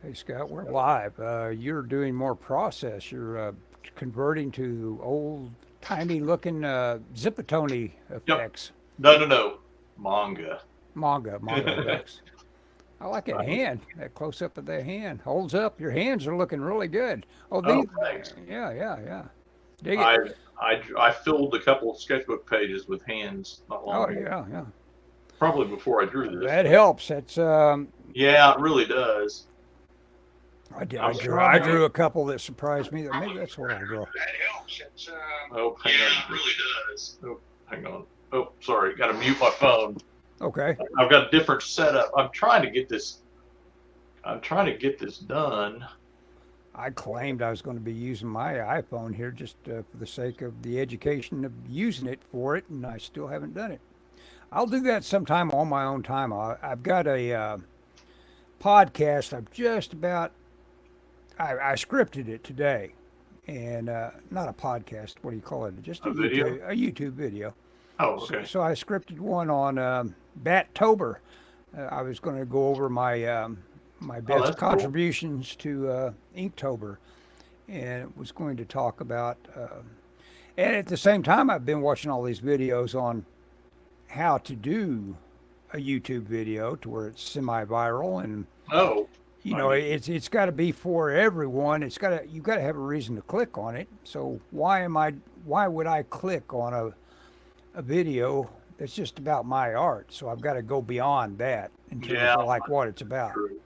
Hey Scott, we're live. You're doing more process. You're converting to old timey looking Zipatone Yep. effects, No. Manga. manga effects. I like that Right. hand, that close up of that hand. Holds up. Your hands are looking really good. Oh, Oh, these, thanks. yeah. Dig it. I I filled a couple of sketchbook pages with hands not long Oh, ago. yeah. Probably before I drew this, That but helps. That's yeah, it really does. I I'm drew. trying I to get. drew a couple that surprised me. Maybe that's what I'll draw. That helps. Oh, hang on. Yeah, it really does. Oh, hang on. Oh, sorry. Got to mute my phone. Okay. I've got a different setup. I'm trying to get this. I'm trying to get this done. I claimed I was going to be using my iPhone here just for the sake of the education of using it for it, and I still haven't done it. I'll do that sometime on my own time. I've got a podcast. I scripted it today, and not a podcast. What do you call it? Just A video. A YouTube video. Oh, So, okay. so I scripted one on Battober. I was going to go over my Oh, best that's cool. contributions to Inktober, and it was going to talk about. And at the same time, I've been watching all these videos on how to do a YouTube video to where it's semi-viral, and Oh, you I know need. it's got to be for everyone. You've got to have a reason to click on it. So why would I click on a video that's just about my art? So I've got to go beyond that in terms Yeah, of like what it's about. true.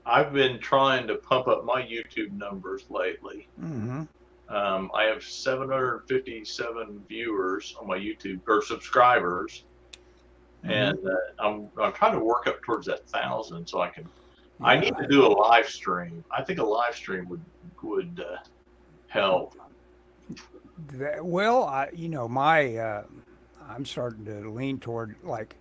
I've been trying to pump up my YouTube numbers lately. Mm-hmm. I have 757 viewers on my YouTube or subscribers, Mm-hmm. and I'm trying to work up towards that thousand so I can. I need Yeah. to do a live stream. I think a live stream would help. Well, my I'm starting to lean toward like,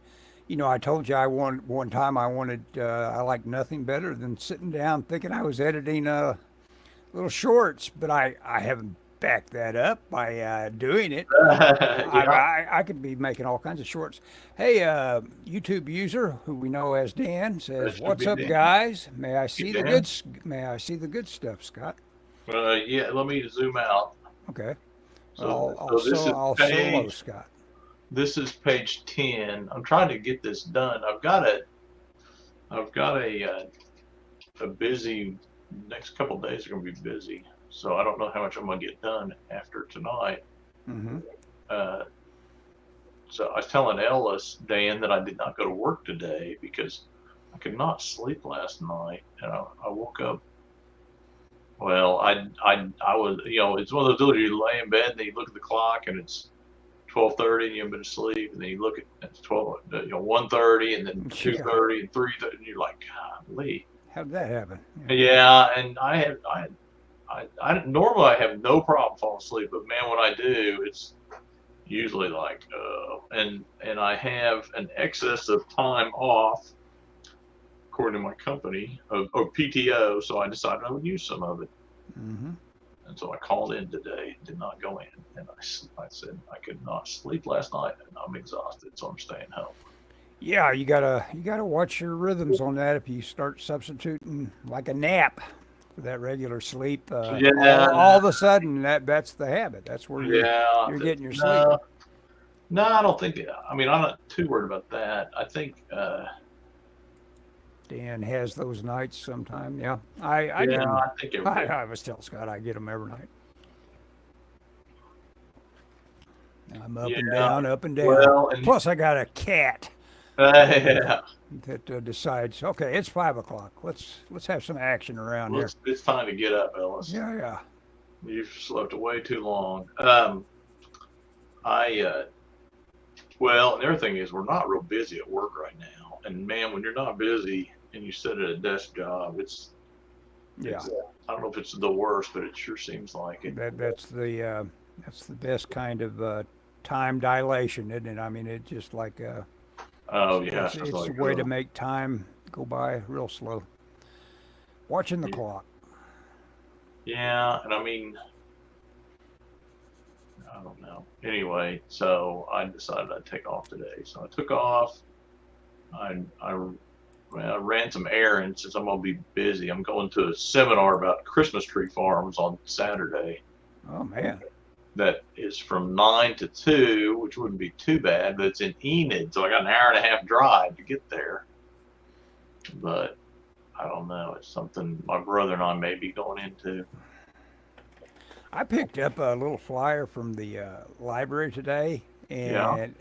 I told you I want one time I wanted I like nothing better than sitting down thinking I was editing little shorts, but I haven't backed that up by doing it. Yeah, I could be making all kinds of shorts. Hey, YouTube user who we know as Dan that says, should "What's be up, Dan. guys? Hey, Dan. May I see the good stuff, Scott?" Yeah, let me zoom out. Okay. So, so this is I'll solo page. Scott. This is page 10. I'm trying to get this done. I've got a busy next couple of days are going to be busy. So I don't know how much I'm going to get done after tonight. Mm-hmm. Uh, so I was telling Ellis, Dan, that I did not go to work today because I could not sleep last night. And I woke up. Well, I was, it's one of those deals where you lay in bed and then you look at the clock and it's 12:30 and you haven't been asleep, and then you look at it's 12, 1:30 and then Yeah. 2:30 and 3:30, and you're like, golly. How did that happen? Yeah. Yeah, and I normally I have no problem falling asleep, but man, when I do, it's usually like, and I have an excess of time off according to my company of PTO, so I decided I would use some of it. Mm-hmm. And so I called in today, did not go in, and I said I could not sleep last night, and I'm exhausted, so I'm staying home. Yeah, you gotta watch your rhythms on that. If you start substituting like a nap for that regular sleep, all Yeah, of a sudden that's the habit. That's where yeah. you're getting your sleep. No, no, I don't think. I mean, I'm not too worried about that. I think, Dan has those nights sometime. Yeah, I yeah, get them. I think everybody. I was telling Scott I get them every night. I'm up and Yeah, down, up and down. well, and Plus, I got a cat that yeah, decides, okay, it's 5 o'clock. Let's have some action around well, here. it's time to get up, Ellis. Yeah. You've slept way too long. I well, and the other thing is we're not real busy at work right now, and man, when you're not busy and you sit at a desk job, Yeah. it's I don't know if it's the worst, but it sure seems like it. That's the best kind of time dilation, isn't it? I mean, it just like Oh yeah, it's just it's a like way to make time go by real slow. Watching the yeah, clock. yeah, and I mean I don't know. Anyway, so I decided I'd take off today, so I took off. I Well, I ran some errands since I'm gonna be busy. I'm going to a seminar about Christmas tree farms on Saturday. Oh man. That is from 9 to 2, which wouldn't be too bad, but it's in Enid, so I got an hour and a half drive to get there. But I don't know. It's something my brother and I may be going into. I picked up a little flyer from the library today, Yeah. and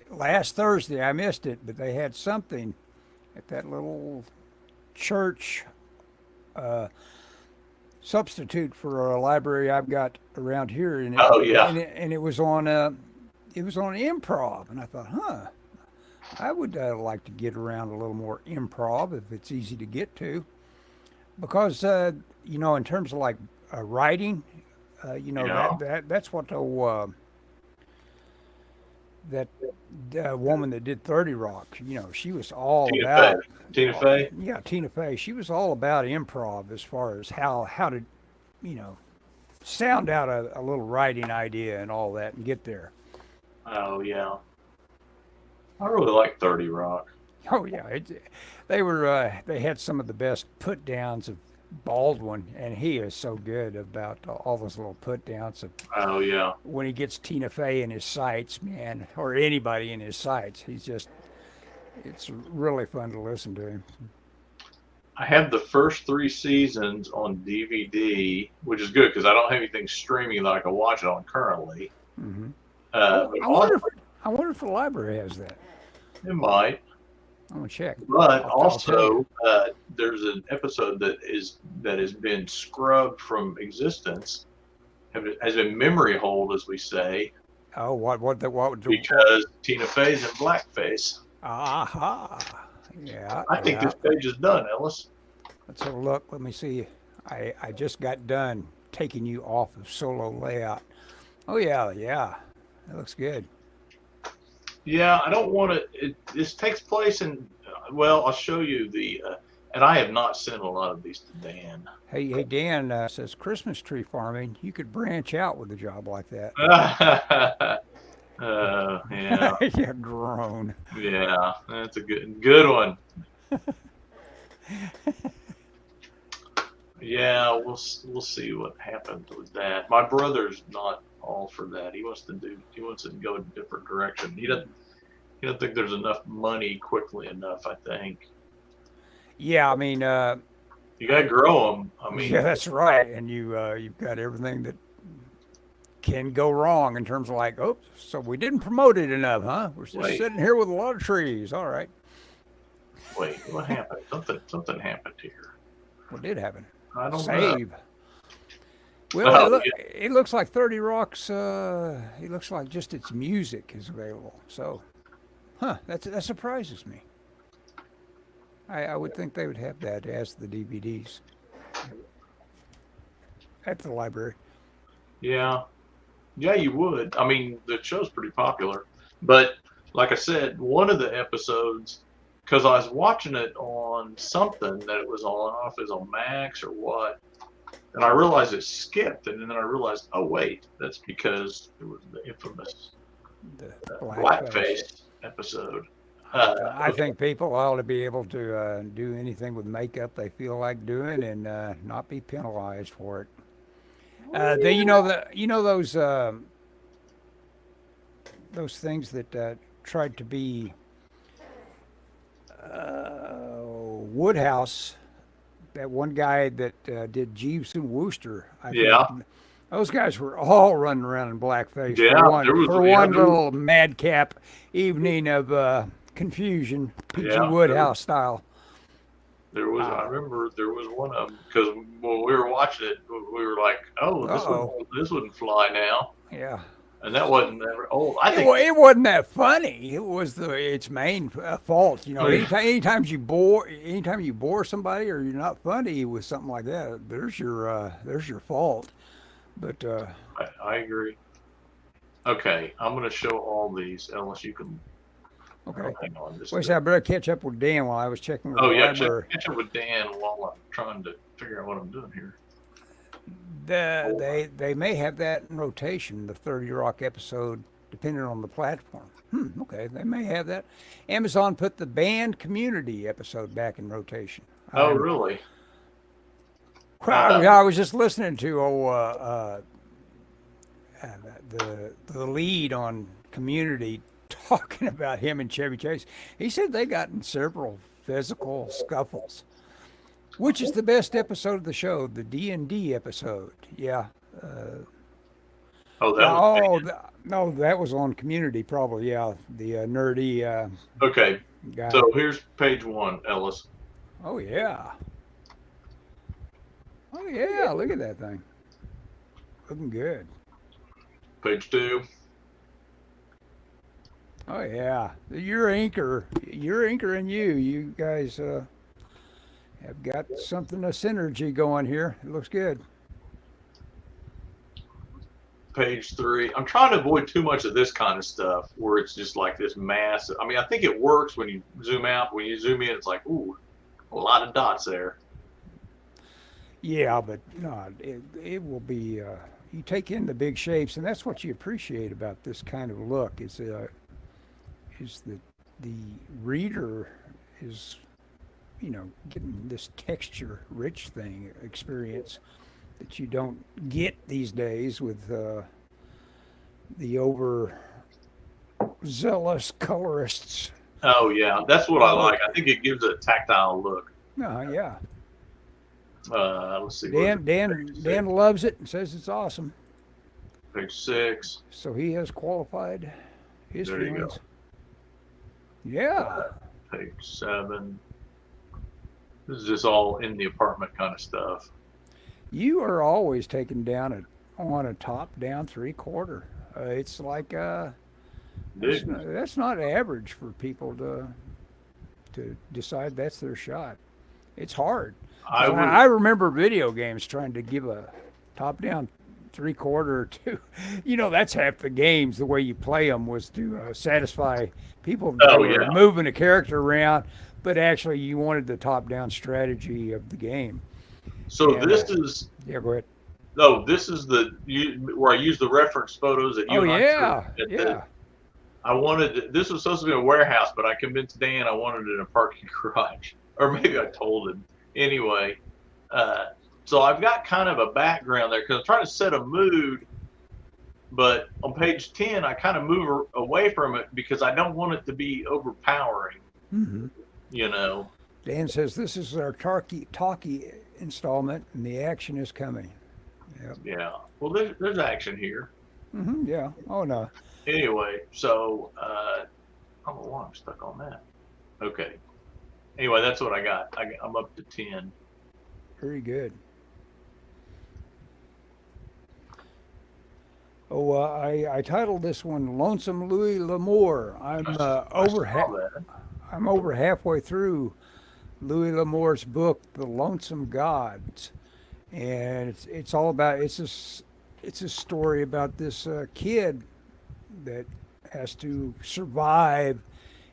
last Thursday I missed it, but they had something at that little church substitute for a library I've got around here, and Oh yeah. it was on improv, and I thought, huh, I would like to get around a little more improv if it's easy to get to, because in terms of like writing, Yeah. that's what that woman that did 30 Rock, she was all Tina Fey. about. Tina Fey. Yeah, Tina Fey. She was all about improv as far as how to, you know, sound out a little writing idea and all that and get there. Oh yeah. I really like 30 Rock. Oh yeah, they had some of the best put downs of Baldwin, and he is so good about all those little put downs of Oh yeah. when he gets Tina Fey in his sights, man, or anybody in his sights. It's really fun to listen to him. I have the first 3 seasons on DVD, which is good because I don't have anything streaming that I can watch it on currently. Hmm. But I also, wonder if the library has that. it might. I'm gonna check. But I'll tell you. also, there's an episode that has been scrubbed from existence, has been memory hold, as we say, Oh, what? because Tina Fey's in blackface. Aha. Yeah, I think yeah. this page is done, Ellis. Let's have a look. Let me see. I just got done taking you off of solo layout. Oh yeah, yeah. That looks good. Yeah, I don't want to. This takes place in. Well, I'll show you the. And I have not sent a lot of these to Dan. Hey, Dan says Christmas tree farming. You could branch out with a job like that. Yeah, Yeah, groan. yeah, that's a good one. Yeah, we'll see what happens with that. My brother's not all for that. He wants to go a different direction. He doesn't think there's enough money quickly enough. I think Yeah, I mean, you gotta grow them. I mean, yeah, that's right. And you've got everything that can go wrong in terms of like, oops, so we didn't promote it enough, huh? We're just wait, sitting here with a lot of trees. All right. wait, what happened? Something happened here. What did happen? I don't know. Save. Well, Oh, it looks like 30 Rock's. It looks like just its music is available. So, that surprises me. I would think they would have that as the DVDs at the library. Yeah, yeah, you would. I mean, the show's pretty popular, but like I said, one of the episodes, because I was watching it on something that it was on, I don't know if it was on Max or what, and I realized it skipped, and then I realized, oh wait, that's because it was the infamous The blackface episode. I think people ought to be able to do anything with makeup they feel like doing and not be penalized for it. Those things that tried to be Woodhouse. That one guy that did Jeeves and Wooster. I Yeah, think those guys were all running around in blackface yeah, there was for yeah, one there was, little madcap evening of confusion, P.G. yeah, Woodhouse style. there was. I Uh, remember there was one of them because when we were watching it, we were like, oh, uh-oh. this wouldn't fly now. Yeah. And that wasn't ever. Oh, I It, think. it wasn't that funny. It was its main fault. You know, Oh, yeah. anytime you bore somebody or you're not funny with something like that, there's your fault. But I agree. Okay, I'm going to show all these. Ellis, you can. okay. Oh, hang on. Wait a second, I better catch up with Dan while I was checking with Oh the yeah, library. catch up with Dan while I'm trying to figure out what I'm doing here. They may have that in rotation, the 30 Rock episode depending on the platform. Okay, they may have that. Amazon put the band Community episode back in rotation. Oh, really? I was just listening to the lead on Community talking about him and Chevy Chase. He said they got in several physical scuffles. Which is the best episode of the show? The D&D episode. Yeah. No, that was on Community, probably. Yeah, the nerdy. Okay. Guy. So here's page 1, Ellis. Oh yeah. Oh yeah! Look at that thing. Looking good. Page 2. Oh yeah, your anchor and you guys have got something of synergy going here. It looks good. Page 3. I'm trying to avoid too much of this kind of stuff where it's just like this massive. I mean, I think it works when you zoom out. When you zoom in, it's like, ooh, a lot of dots there. Yeah, but no, it will be. You take in the big shapes, and that's what you appreciate about this kind of look. Is that the reader is, getting this texture-rich experience that you don't get these days with the overzealous colorists. Oh yeah, that's what I like. I think it gives it a tactile look. Yeah. Let's see. Dan loves it and says it's awesome. Page 6. So he has qualified his There you feelings. go. Yeah. Page 7. This is just all in the apartment kind of stuff. You are always taken down on a top-down 3/4. It's like that's not average for people to decide that's their shot. It's hard. I remember video games trying to give a top-down 3/4 to, that's half the games. The way you play them was to satisfy people that were moving a character around, but actually you wanted the top-down strategy of the game. So this is. Yeah, go ahead. No, this is where I use the reference photos that you and I took. This was supposed to be a warehouse, but I convinced Dan I wanted it in a parking garage, or maybe I told him. Anyway, so I've got kind of a background there because I'm trying to set a mood, but on page 10, I kind of move away from it because I don't want it to be overpowering. Mm-hmm. Dan says this is our talkie installment, and the action is coming. Yep. Yeah. Well, there's action here. Mm-hmm. Yeah. Oh no. Anyway, so I don't know why I'm stuck on that. Okay. Anyway, that's what I got. I'm up to 10. Very good. Oh, I titled this one "Lonesome L'aMour." I'm over halfway through Louis L'Amour's book, "The Lonesome Gods," and it's all about it's a story about this kid that has to survive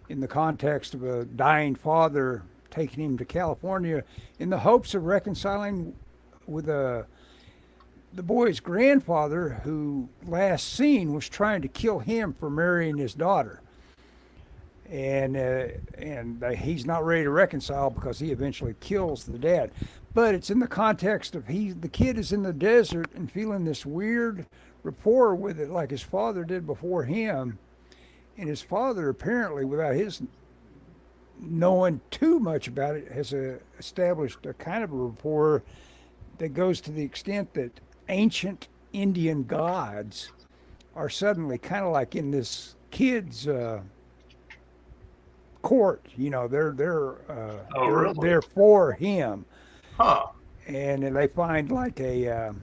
in the context of a dying father taking him to California in the hopes of reconciling with the boy's grandfather, who last seen was trying to kill him for marrying his daughter. And he's not ready to reconcile because he eventually kills the dad. But it's in the context of the kid is in the desert and feeling this weird rapport with it like his father did before him. And his father, apparently, without his knowing too much about it, has established a kind of a rapport that goes to the extent that ancient Indian gods are suddenly kind of like in this kid's court. They're for him. Huh. And they find like a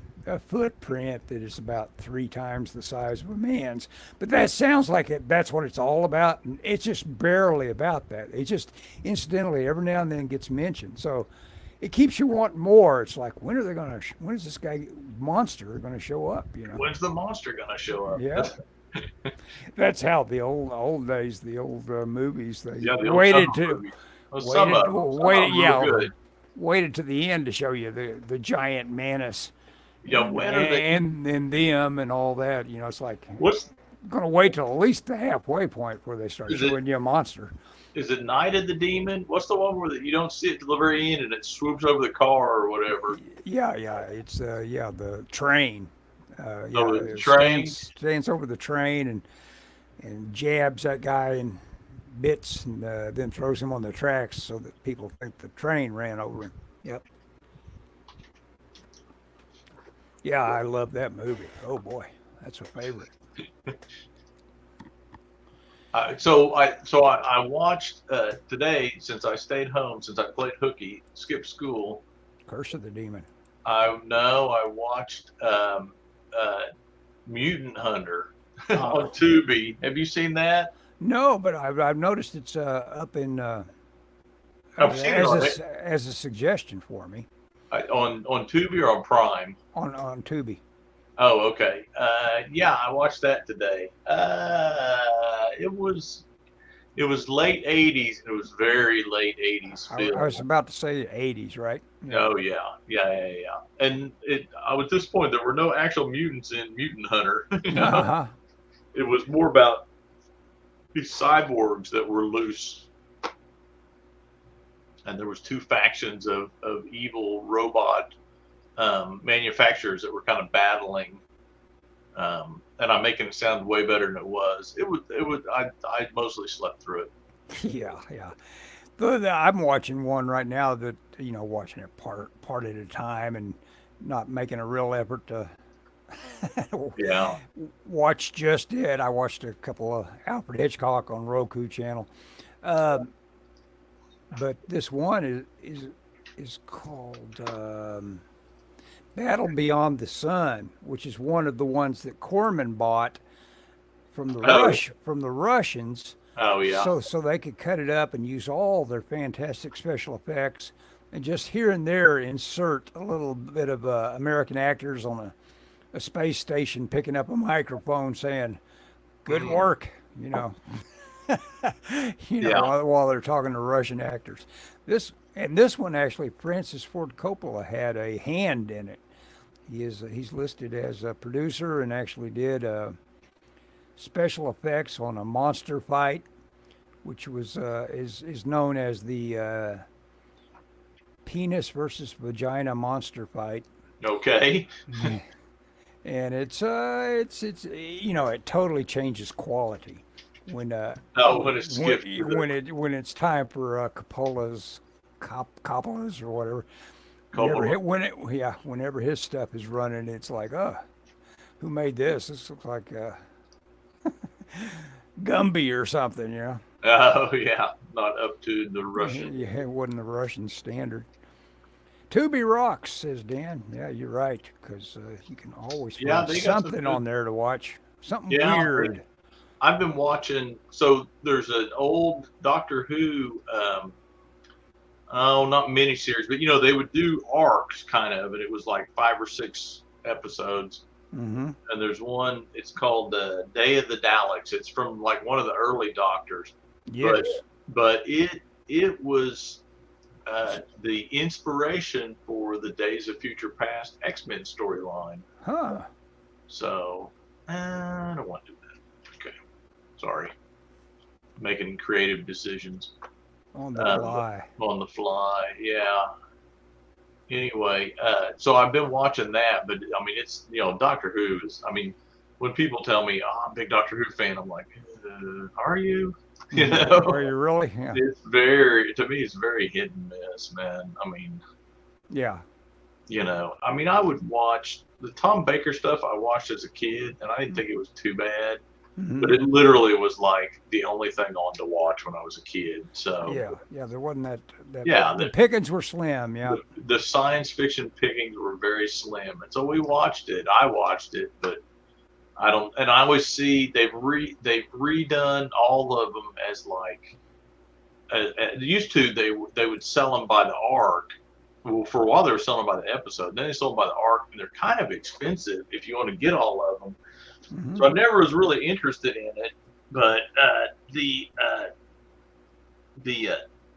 footprint that is about 3 times the size of a man's. But that sounds like that's what it's all about. And it's just barely about that. It just incidentally every now and then gets mentioned. So it keeps you wanting more. It's like, when is this guy monster going to show up? When's the monster going to show up? Yeah. That's how the old days, the old movies, they waited to the end to show you the giant menace. Yeah, and them and all that. It's like, what's gonna wait till at least the halfway point before they start Is it showing you a monster. is it Night of the Demon? What's the one where you don't see it till the very end and it swoops over the car or whatever? Yeah, it's the train. Oh, the it train. stands over the train and jabs that guy in bits and then throws him on the tracks so that people think the train ran over him. Yep. Yeah, I love that movie. Oh boy, that's a favorite. So I watched today, since I stayed home, since I played hooky, skipped school. Curse of the Demon. I watched Mutant Hunter on Tubi. Have you seen that? No, but I've noticed it's up in I've seen it as a suggestion for me on Tubi or on Prime. on Tubi. Oh, okay. Yeah, I watched that today. It was late '80s. It was very late '80s film. I was about to say 80s, right? Oh yeah. And I was disappointed there were no actual mutants in Mutant Hunter. You know? Uh-huh. It was more about these cyborgs that were loose, and there was two factions of evil robot manufacturers that were kind of battling. And I'm making it sound way better than it was. I mostly slept through it. Yeah. I'm watching one right now that watching it part at a time and not making a real effort to Yeah. watch just it. I watched a couple of Alfred Hitchcock on Roku channel, but this one is called Battle Beyond the Sun, which is one of the ones that Corman bought from the Russians. Oh yeah. So they could cut it up and use all their fantastic special effects, and just here and there insert a little bit of American actors on a space station picking up a microphone saying, "Good work," Yeah. while they're talking to Russian actors. This one actually, Francis Ford Coppola had a hand in it. He's listed as a producer and actually did special effects on a monster fight, which was is known as the penis versus vagina monster fight. Okay. And it's it totally changes quality when When it skips. when it's time for Coppola's or whatever. Coppola. Whenever his stuff is running, it's like, who made this? This looks like Gumby or something, Oh yeah. Not up to the Russian. Yeah, it wasn't the Russian standard. Tubi rocks, says Dan. Yeah, you're right, because you can always find they got something on there to watch. Something Yeah, weird. I've been watching. So there's an old Doctor Who. Not miniseries, but they would do arcs kind of, and it was like 5 or 6 episodes. Mm-hmm. And there's one. It's called Day of the Daleks. It's from like one of the early Doctors. Yes. But it was the inspiration for the Days of Future Past X-Men storyline. Huh. So I don't want to do that. Okay, sorry. Making creative decisions. On the fly. On the fly, yeah. Anyway, so I've been watching that, but I mean, it's Doctor Who is. I mean, when people tell me, "Oh, I'm a big Doctor Who fan," I'm like, "Are you?" Are you really? Yeah. It's to me, it's very hit and miss, man. I mean, Yeah. I mean, I would watch the Tom Baker stuff I watched as a kid, and I didn't think it was too bad. Mm-hmm. But it literally was like the only thing on to watch when I was a kid. So Yeah, there wasn't that. The pickings were slim. Yeah, the science fiction pickings were very slim, and so we watched it. I watched it, but I don't. And I always see they've redone all of them as like. Used to they would sell them by the arc. Well, for a while they were selling them by the episode. Then they sold them by the arc, and they're kind of expensive if you want to get all of them. Mm-hmm. So I never was really interested in it, but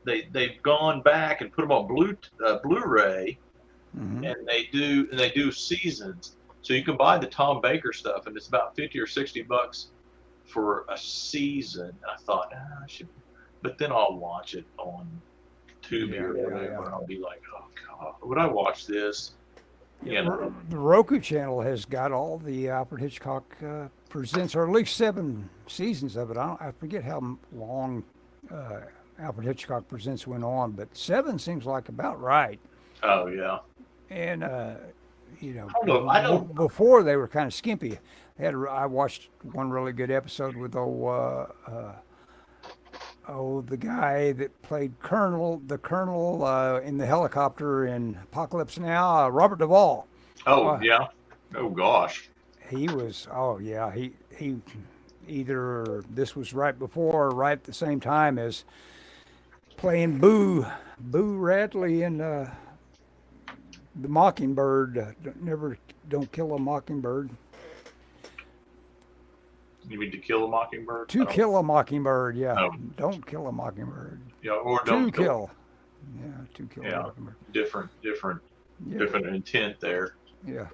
they've gone back and put them on Blu-ray, Mm-hmm. and they do seasons. So you can buy the Tom Baker stuff, and it's about $50 or $60 for a season. I thought, I should, but then I'll watch it on Tubi or whatever, and I'll be like, oh God, would I watch this? Yeah, the Roku channel has got all the Alfred Hitchcock presents, or at least 7 seasons of it. I forget how long Alfred Hitchcock Presents went on, but 7 seems like about right. Oh yeah. And I don't. before they were kind of skimpy. I watched one really good episode with the guy that played the colonel in the helicopter in Apocalypse Now, Robert Duvall. Oh yeah. Oh gosh. He was. Oh yeah. He either this was right before or right at the same time as playing Boo Radley in the Mockingbird. Don't Kill a Mockingbird. You mean To Kill a Mockingbird? To Kill a Mockingbird, yeah. Oh. Don't Kill a Mockingbird. Yeah, or Don't Kill. Yeah, To Kill a Mockingbird. Different intent there. Yeah.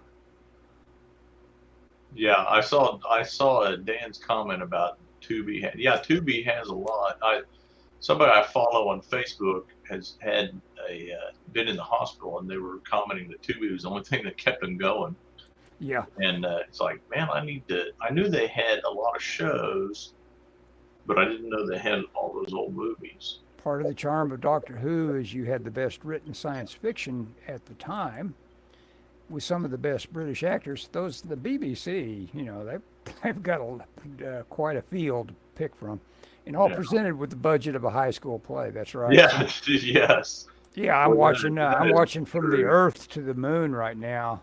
Yeah, I saw Dan's comment about Tubi. Tubi has a lot. Somebody I follow on Facebook has had been in the hospital, and they were commenting that Tubi was the only thing that kept them going. Yeah. And it's like, man, I knew they had a lot of shows, but I didn't know they had all those old movies. Part of the charm of Doctor Who is you had the best written science fiction at the time, with some of the best British actors. The BBC, they've got quite a field to pick from, and all presented with the budget of a high school play. That's right. Yeah. Yes. Yeah, I'm watching From the Earth to the Moon right now.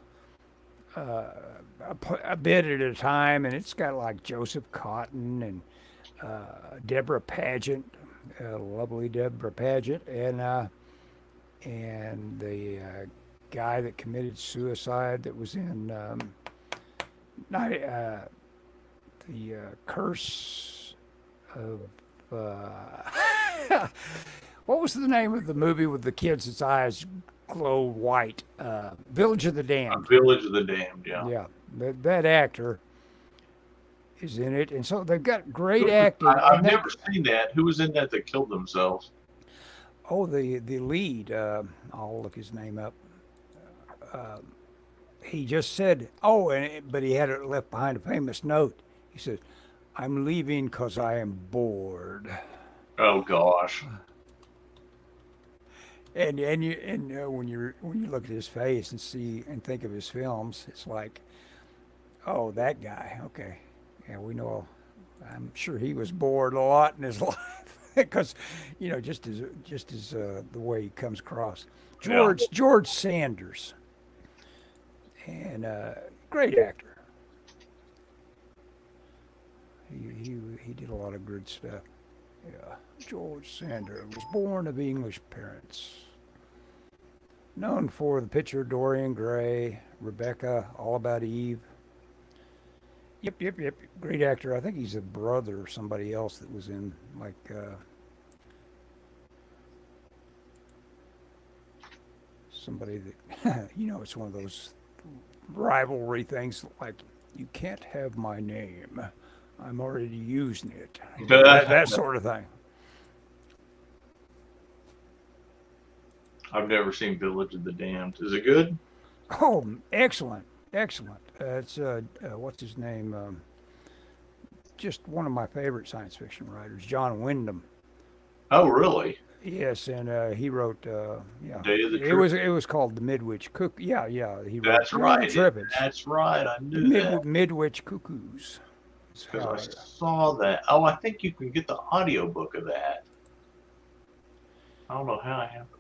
A bit at a time, and it's got like Joseph Cotton and Deborah Paget, lovely Deborah Paget, and the guy that committed suicide that was in the Curse of what was the name of the movie with the kids' that's eyes glow white? Village of the Damned. Village of the Damned, yeah. Yeah, that actor is in it, and so they've got great acting. I've never seen that. Who was in that killed themselves? Oh, the lead. I'll look his name up. He just said, but he had it left behind a famous note. He said, "I'm leaving because I am bored." Oh gosh. And when you look at his face and see and think of his films, it's like, oh, that guy. Okay, yeah, we know. I'm sure he was bored a lot in his life because, just as the way he comes across. George Sanders, and great actor. He did a lot of good stuff. Yeah, George Sanders was born of English parents. Known for the picture Dorian Gray, Rebecca, All About Eve. Yep. Great actor. I think he's a brother of somebody else that was in somebody that, it's one of those rivalry things like, you can't have my name. I'm already using it. That sort of thing. I've never seen Village of the Damned. Is it good? Oh, excellent. It's what's his name? Just one of my favorite science fiction writers, John Wyndham. Oh, really? Yes, and he wrote. Day of the Trippids. It was called the Midwich Cuckoo. Yeah. He wrote. That's right. Trippids. That's right. I knew that. Midwich Cuckoos. Because I saw that. Oh, I think you can get the audiobook of that. I don't know how I have it.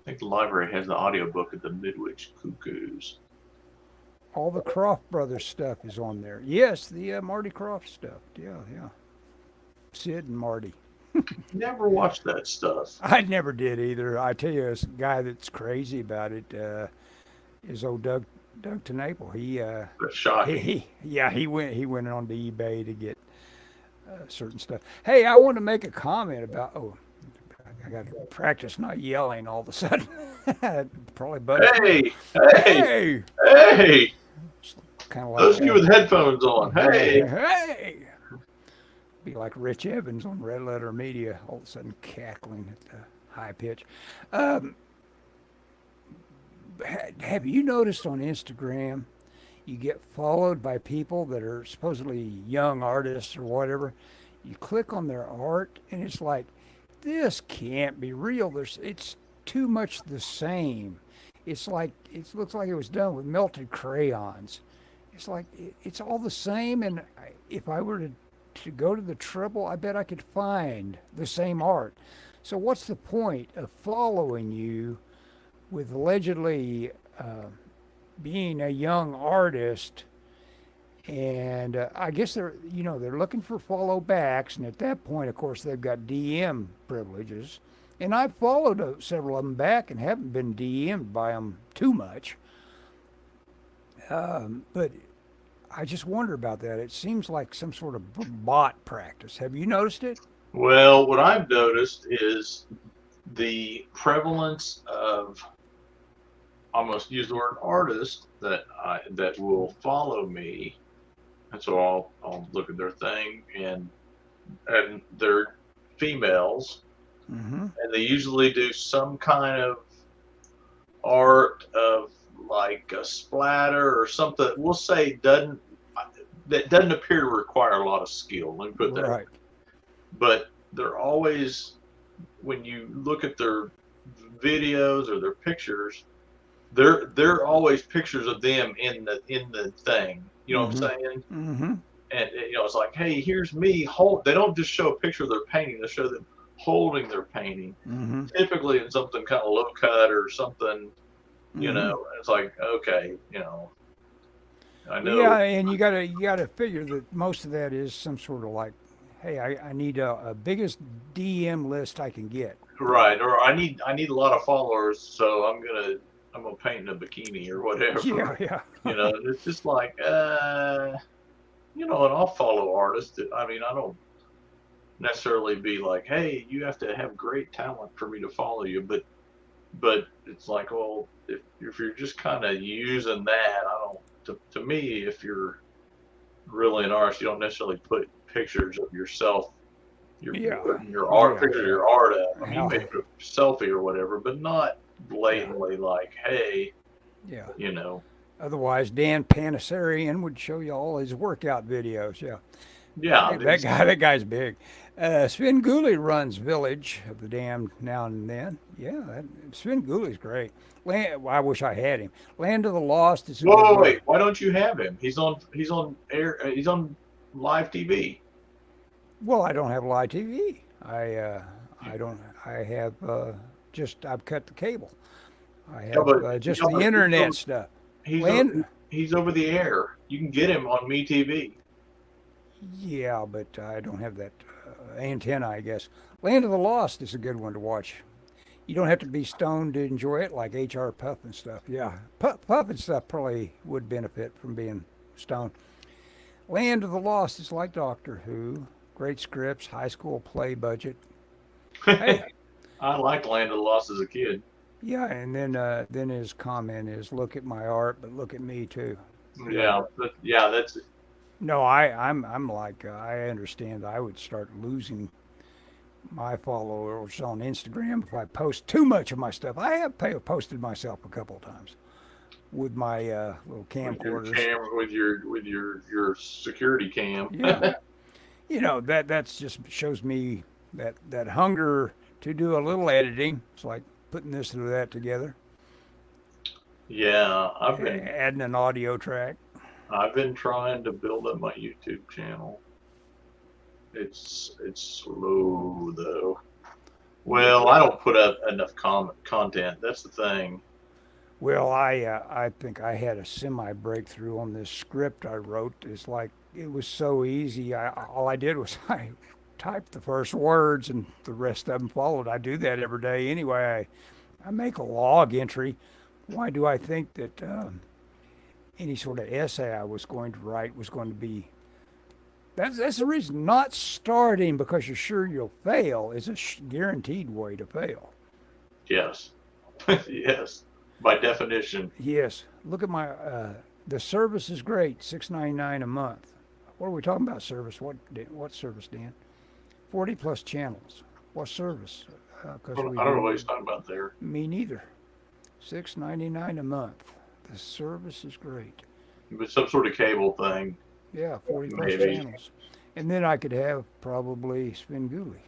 I think the library has the audiobook of the Midwich Cuckoos. All the Croft Brothers stuff is on there. Yes, the Marty Croft stuff. Yeah. Sid and Marty. Never watched that stuff. I never did either. I tell you, this guy that's crazy about it is old Doug TeNapel. That's shocking. He went on to eBay to get certain stuff. Hey, I want to make a comment about. Oh, I got to practice not yelling all of a sudden. Probably better. Hey! Hey! Kind of like those of you with headphones on. Hey! Be like Rich Evans on Red Letter Media, all of a sudden cackling at the high pitch. Um, have you noticed on Instagram, you get followed by people that are supposedly young artists or whatever? You click on their art, and it's like, this can't be real. It's too much the same. It's like it looks like it was done with melted crayons. It's like it's all the same. And if I were to go to the trouble, I bet I could find the same art. So what's the point of following you with allegedly being a young artist? And I guess they're looking for follow backs, and at that point, of course, they've got DM privileges. And I've followed several of them back and haven't been DM'd by them too much. But I just wonder about that. It seems like some sort of bot practice. Have you noticed it? Well, what I've noticed is the prevalence of, I must use the word artist, that will follow me. And so I'll look at their thing, and they're females, and they usually do some kind of art of like a splatter or something. We'll say that doesn't appear to require a lot of skill. Let me put that Right. But they're always, when you look at their videos or their pictures, they're always pictures of them in the thing. You know what I'm saying? Mm-hmm. And it's like, hey, here's me. They don't just show a picture of their painting. They show them holding their painting, typically in something kind of low cut or something. It's like, okay, I know. Yeah, and you gotta figure that most of that is some sort of like, hey, I need a biggest DM list I can get. Right, or I need a lot of followers, so I'm gonna paint in a bikini or whatever. Yeah. It's just like, and I'll follow artists. I mean, I don't necessarily be like, hey, you have to have great talent for me to follow you, but it's like, well, if you're just kind of using that, I don't. To me, if you're really an artist, you don't necessarily put pictures of yourself, your art, pictures of your art up. I mean, you may put a selfie or whatever, but not blatantly like, hey, Otherwise, Dan Panasarian would show you all his workout videos. Yeah. That guy's big. Sven Gulli runs Village of the Damned now and then. Yeah, Sven Gulli's great. I wish I had him. Land of the Lost is. Wait. Why don't you have him? He's on air. He's on live TV. Well, I don't have live TV. I don't. I have I've cut the cable. I have just the internet stuff. He's over the air. You can get him on MeTV. Yeah, but I don't have that antenna, I guess. Land of the Lost is a good one to watch. You don't have to be stoned to enjoy it, like H.R. Puff and stuff. Yeah, Puff and stuff probably would benefit from being stoned. Land of the Lost is like Doctor Who. Great scripts, high school play budget. Hey. I liked Land of the Lost as a kid. Yeah, and then his comment is, "Look at my art, but look at me too." Yeah, that's it. No, I'm like I understand. I would start losing my followers on Instagram if I post too much of my stuff. I have posted myself a couple of times with my little camcorders. With your security cam. Yeah. That's just shows me that hunger to do a little editing. It's like putting this or that together. Yeah, adding an audio track. I've been trying to build up my YouTube channel. It's slow though. Well, I don't put up enough content. That's the thing. Well, I think I had a semi breakthrough on this script I wrote. It's like it was so easy. All I did was I typed the first words and the rest of them followed. I do that every day anyway. I make a log entry. Why do I think that any sort of essay I was going to write was going to be? That's the reason. Not starting because you're sure you'll fail is a guaranteed way to fail. Yes. Yes. By definition. Yes. Look at my. The service is great. $6.99 a month. What are we talking about? Service? What service, Dan? 40 plus channels. What service? Because I we don't know what do. he's talking about there. Me neither. $6.99 a month. The service is great. But some sort of cable thing, Yeah, 40 plus maybe. channels. And then I could have probably Spinguli.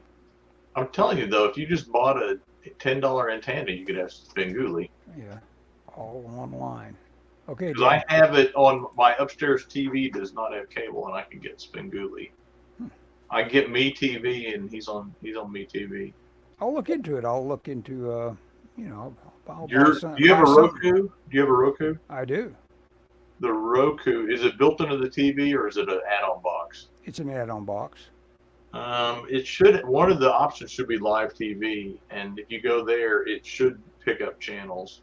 I'm telling you though, if you just bought a $10 antenna, you could have Spinguli. Yeah, all online. Okay, Because Dan. I have it on my upstairs TV. Does not have cable, and I can get Spinguli. I get Me TV, and he's on Me TV. I'll look into it. I'll look into, I'll Do you have a Roku? Do you have a Roku? I do. The Roku, is it built into the TV or is it an add-on box? It's an add-on box. It should. One of the options should be live TV, and if you go there, it should pick up channels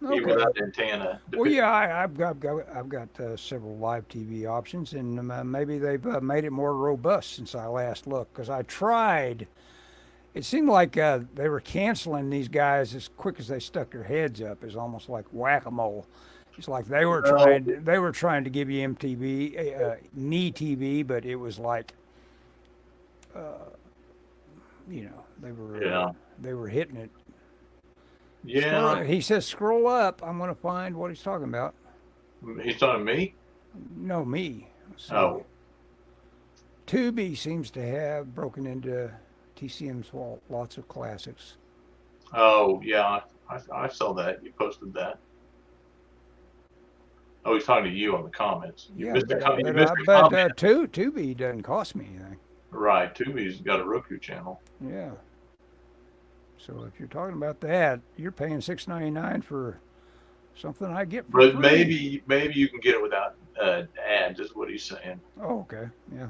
even Okay. without antenna. Well, yeah, I've got several live TV options, and maybe they've made it more robust since I last looked. Because I tried, it seemed like they were canceling these guys as quick as they stuck their heads up. It's almost like whack-a-mole. It's like they were trying to give you MTV, knee TV, but it was like, they were hitting it. Yeah, He says, scroll up. I'm going to find what he's talking about. he's talking to me. No, me. So, Oh, Tubi seems to have broken into TCM's vault. Lots of classics. oh, yeah, I saw that. You posted that. Oh, he's talking to you on the comments. You Yeah, missed but, the, you but, missed uh, the but comment. Tubi doesn't cost me anything. Right, Tubi's got a Roku channel. Yeah. So if you're talking about that, you're paying $6.99 for something I get for But free. maybe you can get it without ads, is what he's saying. Oh, okay. Yeah.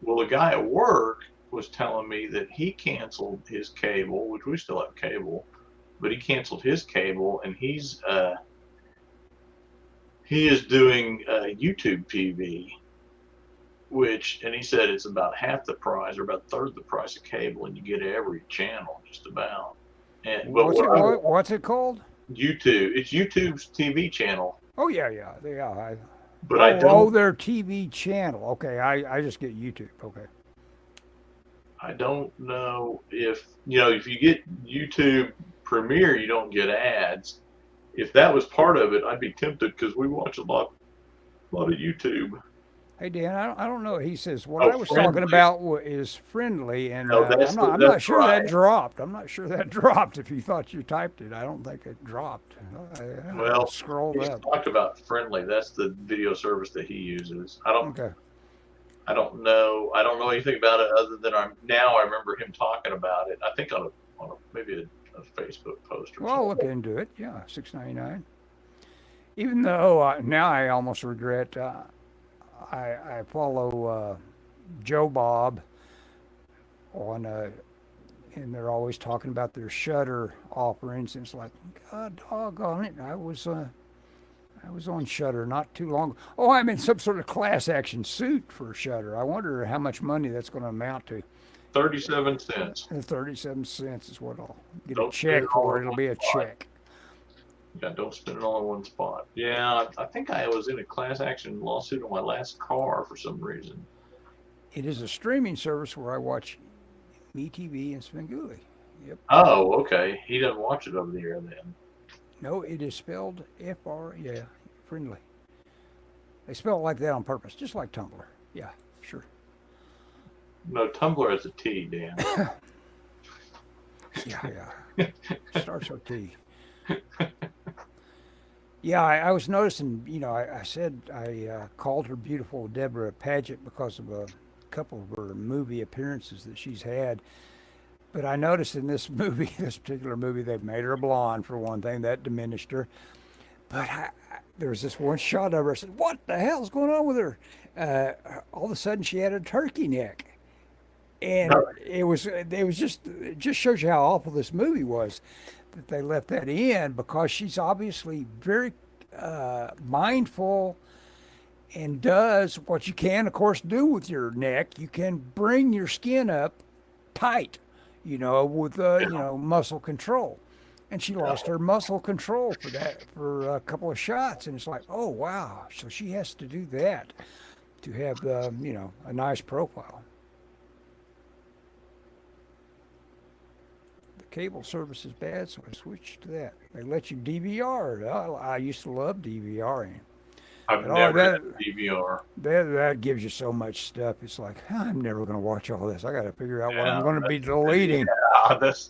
Well, the guy at work was telling me that he canceled his cable, which we still have cable, but he canceled his cable, and he is doing YouTube TV, and he said it's about half the price or about a third the price of cable, and you get every channel just about. And but What's it called? YouTube, it's YouTube's TV channel, Oh, yeah. but I don't. Their TV channel. Okay, I just get YouTube. Okay. I don't know if you get YouTube Premiere, you don't get ads. If that was part of it, I'd be tempted because we watch a lot of YouTube. Hey, Dan, I don't know. He says what Oh, I was friendly. talking about is friendly, and No, I'm not sure right. that dropped. I'm not sure that dropped. If you thought you typed it, I don't think it dropped. I Well, scrolled he's up. talked about Friendly. That's the video service that he uses. Okay. I don't know anything about it other than I remember him talking about it. I think on maybe a Facebook post or Well, I'll look something. into it. Yeah, $6.99. Even though now I almost regret. I follow Joe Bob on, and they're always talking about their Shutter offerings. And it's like, God doggone it! I was on Shutter not too long. Oh, I'm in some sort of class action suit for Shutter. I wonder how much money that's going to amount to. 37 cents. And 37 cents is what I'll get Don't a check spend it all for. in It'll one be a spot. check. Yeah, don't spend it all in one spot. Yeah, I think I was in a class action lawsuit on my last car for some reason. It is a streaming service where I watch MeTV and Spinguli. Yep. Oh, okay. He doesn't watch it over there then. No, it is spelled yeah, friendly. They spell it like that on purpose, just like Tumblr. Yeah, sure. No, Tumblr has a T, Dan. Yeah. Starts with T. Yeah, I was noticing, I said I called her beautiful Deborah Paget because of a couple of her movie appearances that she's had. But I noticed in this movie, this particular movie, they've made her a blonde for one thing. That diminished her. But there was this one shot of her. I said, "What the hell's going on with her?" All of a sudden, she had a turkey neck, and it just shows you how awful this movie was that they left that in, because she's obviously very mindful and does what you can, of course, do with your neck. You can bring your skin up tight, with muscle control. and she lost her muscle control for a couple of shots, and it's like, oh wow, so she has to do that to have a nice profile. The cable service is bad, so I switched to that. They let you DVR. I used to love DVRing. I've But oh, never had a DVR. that gives you so much stuff. It's like, I'm never going to watch all this. I got to figure out what I'm Yeah, going to be deleting. yeah, that's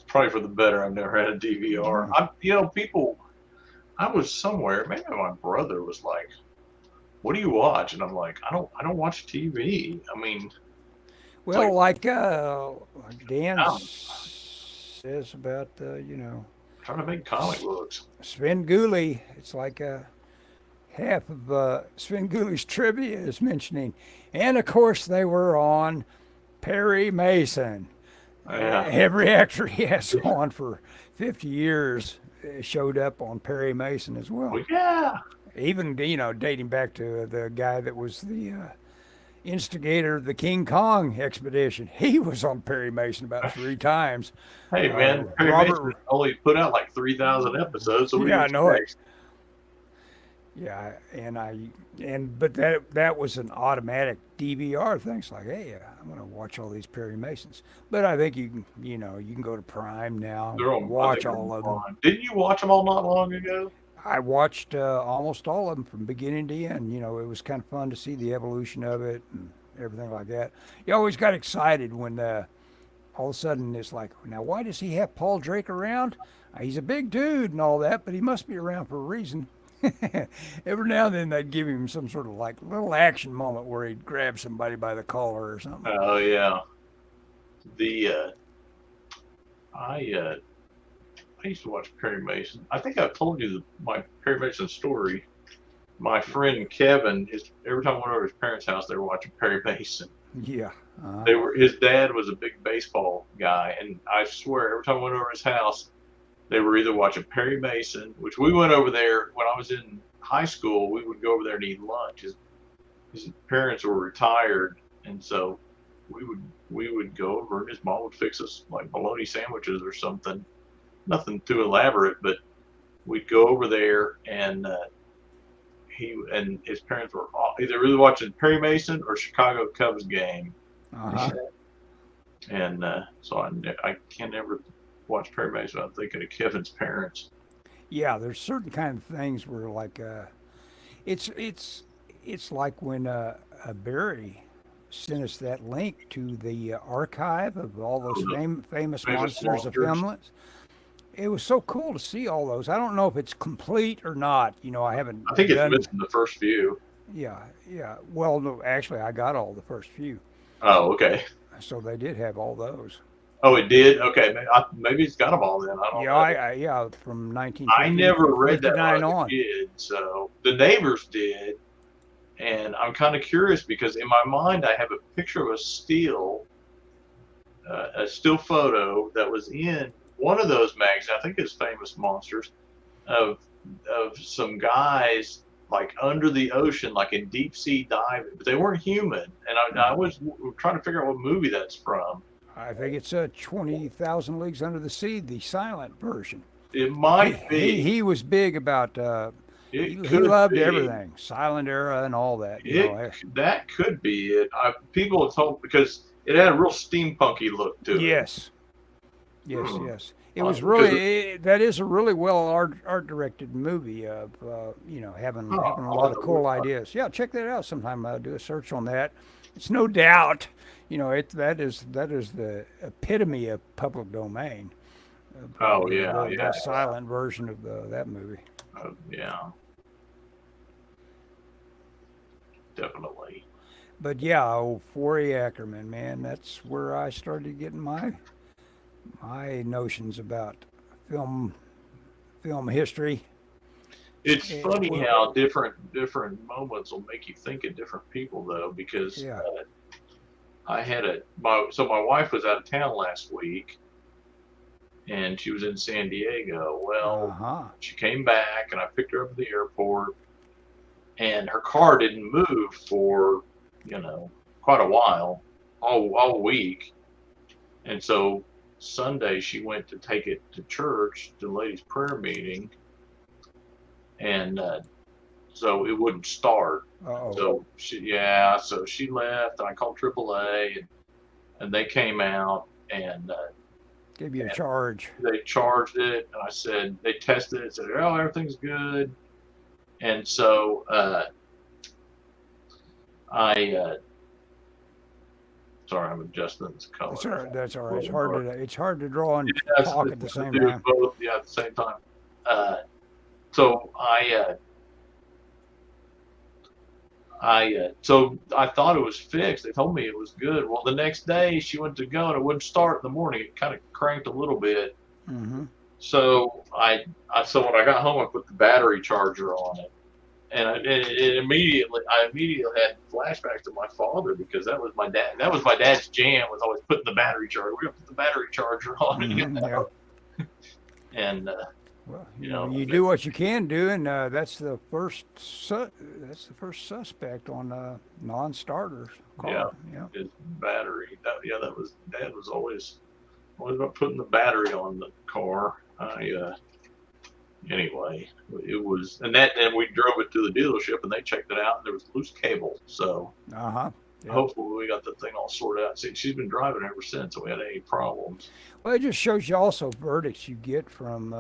probably for the better. I've never had a DVR. People. I was somewhere. Maybe my brother was like, "What do you watch?" And I'm like, "I don't watch TV. I mean, Well, like like Dan I'm says about, trying to make comic books." Sven Gulli, it's like half of Sven Gulli's trivia is mentioning. And of course, they were on Perry Mason. Yeah. Every actor he has on for 50 years showed up on Perry Mason as well. Well, yeah. Even, dating back to the guy that was the instigator of the King Kong expedition. He was on Perry Mason about 3 times. Hey, man, Perry Mason only put out like 3,000 episodes, so what do you I know it. expect? Yeah, but that was an automatic DVR thing. It's like, hey, I'm gonna watch all these Perry Masons. But I think you can go to Prime now, They're on, watch all of them. Prime. Didn't you watch them all not long ago? I watched almost all of them from beginning to end. It was kind of fun to see the evolution of it and everything like that. You always got excited when all of a sudden it's like, now why does he have Paul Drake around? He's a big dude and all that, but he must be around for a reason. Every now and then they'd give him some sort of like little action moment where he'd grab somebody by the collar or something. Oh yeah. I used to watch Perry Mason. I think I've told you my Perry Mason story. My friend Kevin, every time I went over to his parents' house, they were watching Perry Mason. Yeah. His dad was a big baseball guy, and I swear every time I went over his house, they were either watching Perry Mason, which we went over there when I was in high school. We would go over there and eat lunch. His parents were retired, and so we would go over, and his mom would fix us like bologna sandwiches or something. Nothing too elaborate, but we'd go over there, and he and his parents were either really watching Perry Mason or Chicago Cubs game. And so I can never watch Perry Mason without thinking of Kevin's parents. Yeah, there's certain kind of things where like it's like when Barry sent us that link to the archive of all those famous monsters of Finland. It was so cool to see all those. I don't know if it's complete or not. I haven't. I think it's missing the first few. Yeah. Well, no, actually, I got all the first few. Oh, okay. So they did have all those. Oh, it did. Okay, maybe it's got them all then. I don't know. Yeah, from 1959 I never read that when I was on. a kid. So the neighbors did, and I'm kind of curious because in my mind I have a picture of a still photo that was in one of those magazines. I think it's Famous Monsters of some guys like under the ocean, like in deep sea diving, but they weren't human. And I was trying to figure out what movie that's from. I think it's 20,000 Leagues Under the Sea, the silent version. It might be. He was big about. He loved everything, silent era and all that. That could be it. People have told because it had a real steampunky look to it. Yes. It was really that is a really well art directed movie of having a lot of cool ideas. Yeah, check that out sometime. Do a search on that. It's no doubt, that is the epitome of public domain. The silent version of that movie. Yeah, definitely. But yeah, Forey Ackerman, man, that's where I started getting my notions about film history. It's funny how different moments will make you think of different people, though, because I had my wife was out of town last week, and she was in San Diego. Well, she came back, and I picked her up at the airport, and her car didn't move for quite a while, all week, and so Sunday she went to take it to church, the ladies' prayer meeting, and so it wouldn't start. Uh-oh. So so she left. And I called AAA, and they came out and Give you a charge. they charged it. And I said they tested it, said, oh, everything's good. And so sorry, I'm adjusting this color. That's all right. That's all right. It's hard to draw and Yes, talk at the same do time. both, at the same time. So so I thought it was fixed. They told me it was good. Well, the next day she went to go and it wouldn't start in the morning. It kind of cranked a little bit. Mm-hmm. So so when I got home, I put the battery charger on it, and it immediately had flashbacks to my father, because that was my dad's jam, was always putting the battery charger. We're gonna put the battery charger on it, Mm-hmm. Yeah. And Well, you know, you do what you can do, and that's the first suspect on non-starters car. Yeah. his battery. That was Dad was always about putting the battery on the car. Anyway, it was, and we drove it to the dealership and they checked it out and there was loose cable. So Uh-huh. Yeah. hopefully we got the thing all sorted out. See, she's been driving ever since, so we had any problems. Well, it just shows you also verdicts you get from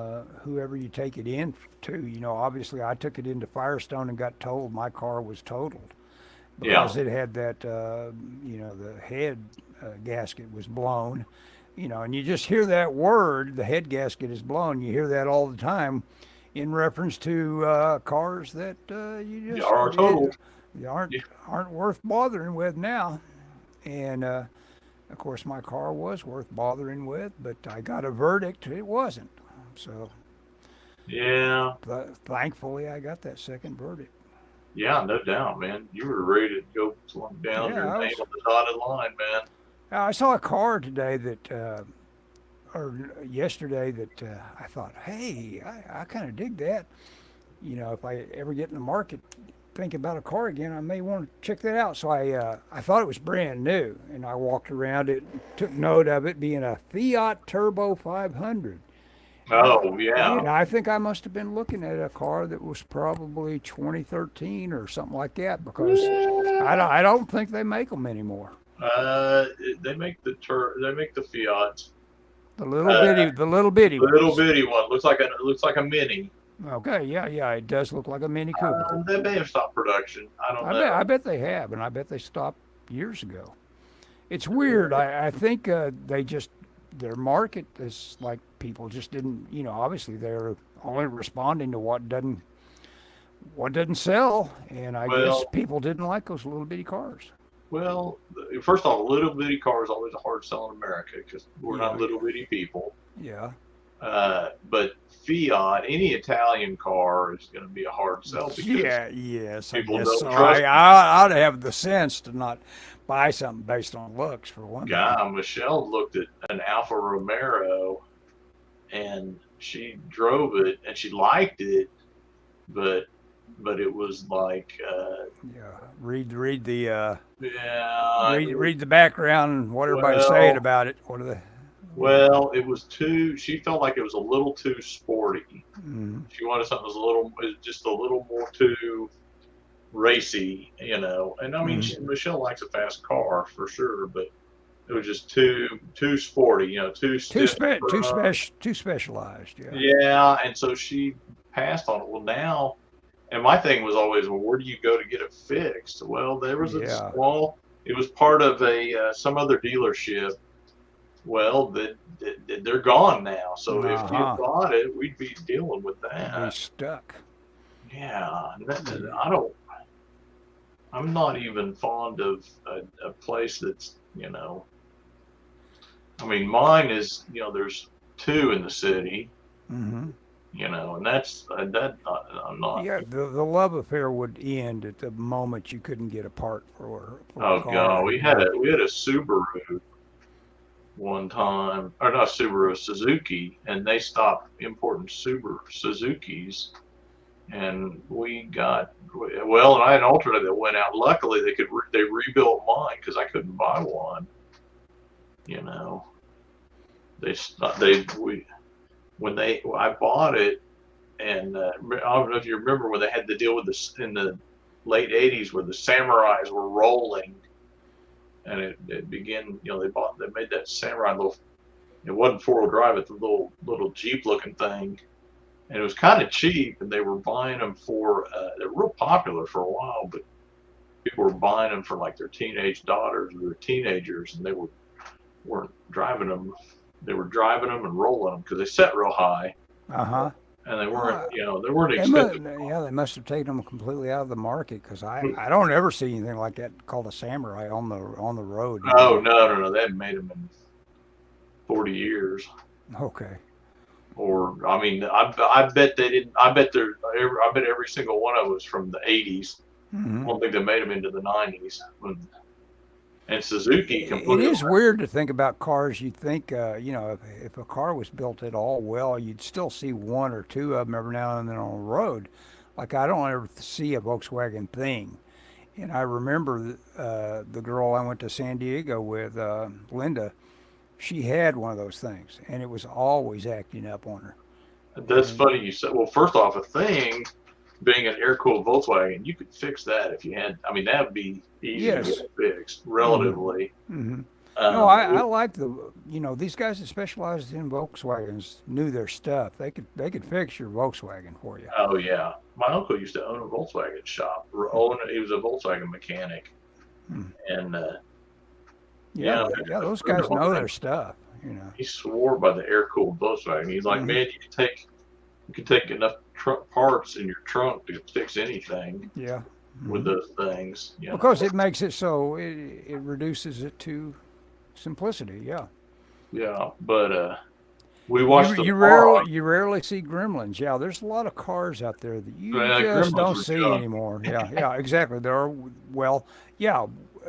whoever you take it in to. You know, obviously I took it into Firestone and got told my car was totaled because it had that, the head gasket was blown. You know, and you just hear that word, the head gasket is blown. You hear that all the time in reference to cars that you just are totaled. You aren't worth bothering with now. And of course, my car was worth bothering with, but I got a verdict. It wasn't. So Yeah. Thankfully, I got that second verdict. Yeah, no doubt, man. You were ready to go plumb down Yeah, your name on the dotted line, man. I saw a car today or yesterday that I thought, hey, I kind of dig that. You know, if I ever get in the market thinking about a car again, I may want to check that out. So I thought it was brand new, and I walked around it, took note of it being a Fiat Turbo 500. Oh, yeah. And I think I must have been looking at a car that was probably 2013 or something like that, because I don't think they make them anymore. They make the Fiats. The little bitty One looks like a Mini. Okay, yeah, it does look like a Mini Cooper. They may have stopped production. I don't know. I bet they have, and I bet they stopped years ago. It's weird. I think their market is like people just didn't. You know, obviously they're only responding to what doesn't sell, and I guess people didn't like those little bitty cars. Well, first of all, little bitty car is always a hard sell in America because we're not little bitty people. Yeah. But Fiat, any Italian car is going to be a hard sell because yes, I people guess don't so. trust I ought to have the sense to not buy something based on looks for one thing. Michelle looked at an Alfa Romero and she drove it and she liked it, but it was like read the read the background, what everybody's saying about it. What are the Well, it was she felt like it was a little too sporty. Mm-hmm. She wanted something that was just a little more too racy, you know. And I mean, Michelle likes a fast car for sure, but it was just too sporty, you know, too specialized. Yeah. Yeah, and so she passed on it. Well, now, and my thing was always, well, where do you go to get it fixed? Well, there was a small. It was part of some other dealership. Well, they're gone now. So if you bought it, we'd be dealing with that. We're stuck. Yeah, I'm not even fond of a place that's, you know. I mean, mine is, you know, there's 2 in the city. Mm-hmm. You know, and I'm not. Yeah, the love affair would end at the moment you couldn't get a part for a car. God, we had a Subaru one time, or not Subaru, Suzuki, and they stopped importing Suzukis, and we got and I had an alternative that went out. Luckily, they rebuilt mine because I couldn't buy one. You know. I bought it, and I don't know if you remember when they had to deal with this in the late '80s, where the samurais were rolling, and it began. They made that samurai little. It wasn't 4-wheel drive; it's a little Jeep looking thing, and it was kind of cheap, and they were buying them for. They're real popular for a while, but people were buying them for like their teenage daughters or their teenagers, and they weren't driving them. They were driving them and rolling them because they set real high, Uh-huh. and they weren't, Uh, they weren't expensive. yeah, they must have taken them completely out of the market because I don't ever see anything like that called a samurai on the road Oh, anymore. no, they haven't made them in 40 years. Okay. Or I mean, I bet they didn't. I bet every single one of them was from the '80s. I Hmm. don't think they made them into the '90s. And Suzuki It completely. is weird to think about cars. You'd think, if a car was built at all well, you'd still see one or two of them every now and then on the road. Like I don't ever see a Volkswagen thing. And I remember the girl I went to San Diego with, Linda. She had one of those things, and it was always acting up on her. That's And funny you said. Well, first off, a thing being an air-cooled Volkswagen, you could fix that if you had. I mean, that would be easy to yes, get fixed, hmm relatively. hmm no, Um, I like these guys that specialized in Volkswagens knew their stuff. They could fix your Volkswagen for you. oh yeah, my uncle used to own a Volkswagen shop. He was a Volkswagen mechanic, Hmm. and Yeah, yeah, yeah, those guys know their stuff. You know. he swore by the air-cooled Volkswagen. He's like, Hmm. man, you can take enough parts in your trunk to fix anything Yeah. with Hmm. those things. Because it makes it so it reduces it to simplicity. Yeah. Yeah. But we You watched the you vlog. rarely see gremlins. Yeah, there's a lot of cars out there that you just Gremlins don't were see junk. anymore. Yeah, yeah, exactly. There are well, yeah.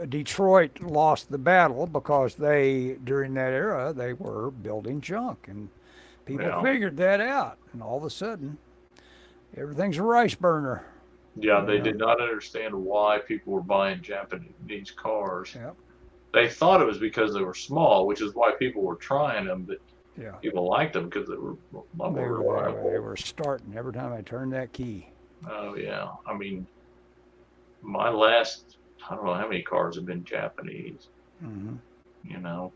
Detroit lost the battle because during that era, they were building junk, and people Yeah. figured that out. And all of a sudden, everything's a rice burner. Yeah, You they know. did not understand why people were buying Japanese cars. Yeah, They thought it was because they were small, which is why people were trying them, but yeah. people liked them because they were a lot They more were they were they reliable. were starting every time I turned that key. Oh, yeah. I mean, my last, I don't know how many cars have been Japanese, Hmm. you know.